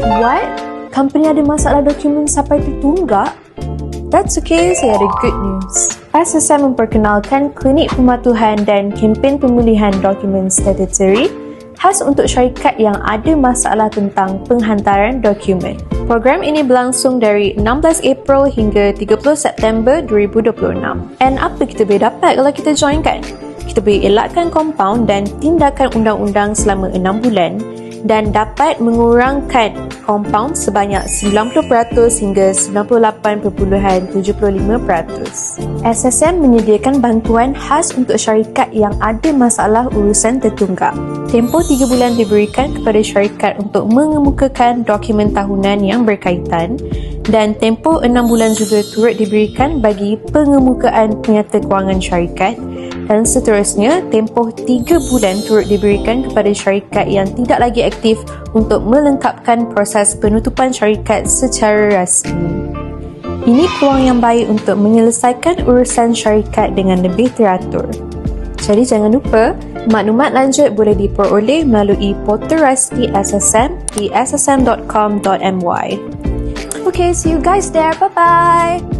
What? Company ada masalah dokumen sampai tertunggak? That's okay, saya ada good news. SSM memperkenalkan klinik pematuhan dan kempen pemulihan dokumen statutory khas untuk syarikat yang ada masalah tentang penghantaran dokumen. Program ini berlangsung dari 16 April hingga 30 September 2026. And apa kita boleh dapat kalau kita join kan? Kita boleh elakkan kompaun dan tindakan undang-undang selama 6 bulan dan dapat mengurangkan kompaun sebanyak 90% hingga 98.75%. SSM menyediakan bantuan khas untuk syarikat yang ada masalah urusan tertunggak. Tempoh 3 bulan diberikan kepada syarikat untuk mengemukakan dokumen tahunan yang berkaitan dan tempoh 6 bulan juga turut diberikan bagi pengemukaan penyata kewangan syarikat dan seterusnya tempoh 3 bulan turut diberikan kepada syarikat yang tidak lagi aktif untuk melengkapkan proses penutupan syarikat secara rasmi. Ini peluang yang baik untuk menyelesaikan urusan syarikat dengan lebih teratur. Jadi jangan lupa, maklumat lanjut boleh diperoleh melalui portal rasmi SSM di ssm.com.my. Okay, see you guys there. Bye-bye!